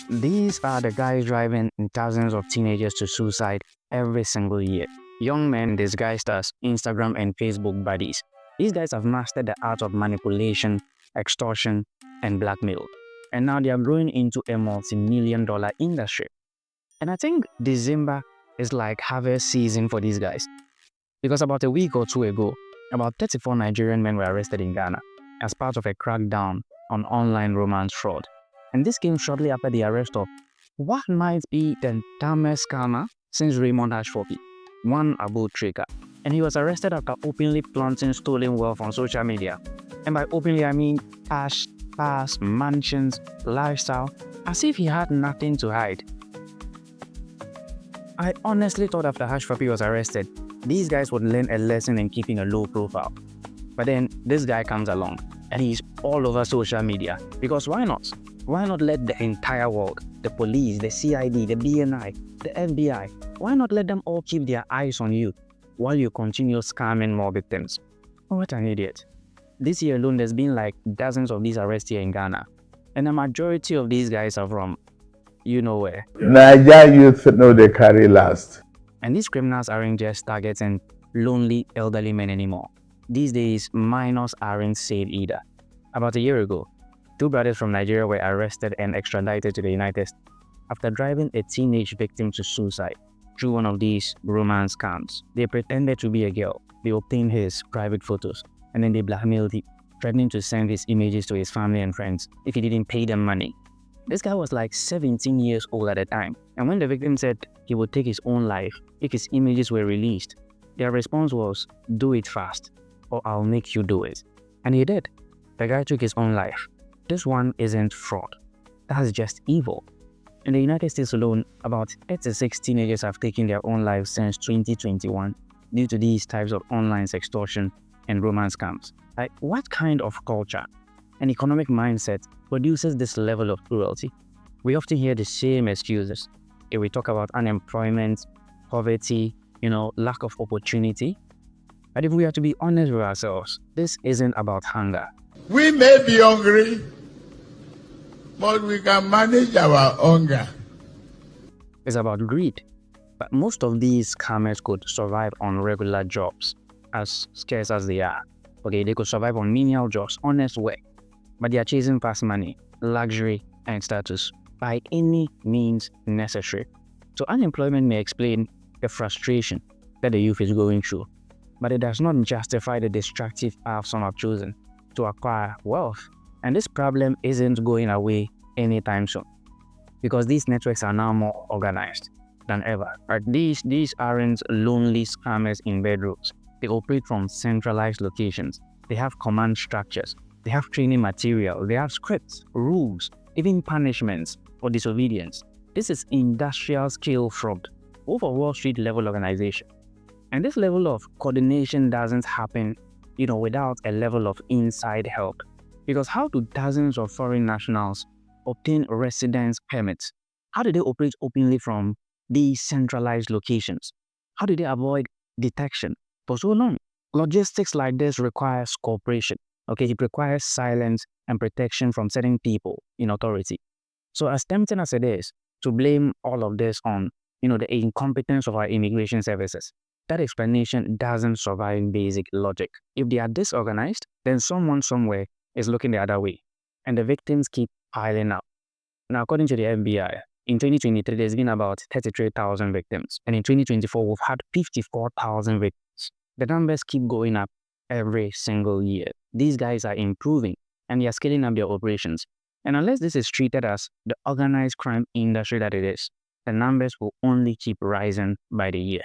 These are the guys driving thousands of teenagers to suicide every single year. Young men disguised as Instagram and Facebook buddies. These guys have mastered the art of manipulation, extortion, and blackmail. And now they are growing into a multi-million-dollar industry. And I think December is like harvest season for these guys. Because about a week or two ago, about 34 Nigerian men were arrested in Ghana as part of a crackdown on online romance fraud. And this came shortly after the arrest of what might be the dumbest scammer since Raymond Ashfopi, one Abu Trika. And he was arrested after openly flaunting stolen wealth on social media. And by openly, I mean cash, cars, mansions, lifestyle, as if he had nothing to hide. I honestly thought after Ashfopi was arrested, these guys would learn a lesson in keeping a low profile. But then this guy comes along and he's all over social media. Because why not? Why not let the entire world, the police, the CID, the BNI, the FBI, why not let them all keep their eyes on you while you continue scamming more victims? Oh, what an idiot. This year alone, there's been like dozens of these arrests here in Ghana. And the majority of these guys are from, you know where. Nigeria youth know they carry last. And these criminals aren't just targeting lonely elderly men anymore. These days, minors aren't safe either. About a year ago, two brothers from Nigeria were arrested and extradited to the United States after driving a teenage victim to suicide through one of these romance scams. They pretended to be a girl. They obtained his private photos and then they blackmailed him, threatening to send his images to his family and friends if he didn't pay them money. This guy was like 17 years old at the time, and when the victim said he would take his own life if his images were released, their response was, "Do it fast, or I'll make you do it." And he did. The guy took his own life. This one isn't fraud. That's just evil. In the United States alone, about 86 teenagers have taken their own lives since 2021 due to these types of online extortion and romance scams. Like, what kind of culture and economic mindset produces this level of cruelty? We often hear the same excuses. If we talk about unemployment, poverty, lack of opportunity. But if we are to be honest with ourselves, this isn't about hunger. We may be hungry, but we can manage our hunger. It's about greed. But most of these scammers could survive on regular jobs, as scarce as they are. Okay, they could survive on menial jobs, honest work. But they are chasing fast money, luxury, and status by any means necessary. So unemployment may explain the frustration that the youth is going through, but it does not justify the destructive path some have chosen to acquire wealth. And this problem isn't going away anytime soon, because these networks are now more organized than ever. Right? These aren't lonely scammers in bedrooms. They operate from centralized locations. They have command structures. They have training material. They have scripts, rules, even punishments for disobedience. This is industrial scale fraud over Wall Street level organization. And this level of coordination doesn't happen, without a level of inside help. Because how do dozens of foreign nationals obtain residence permits? How do they operate openly from these centralized locations? How do they avoid detection for so long? Logistics like this requires cooperation. Okay, it requires silence and protection from certain people in authority. So as tempting as it is to blame all of this on, the incompetence of our immigration services, that explanation doesn't survive basic logic. If they are disorganized, then someone somewhere is looking the other way, and the victims keep piling up. Now, according to the FBI, in 2023, there's been about 33,000 victims, and in 2024, we've had 54,000 victims. The numbers keep going up every single year. These guys are improving, and they are scaling up their operations. And unless this is treated as the organized crime industry that it is, the numbers will only keep rising by the year.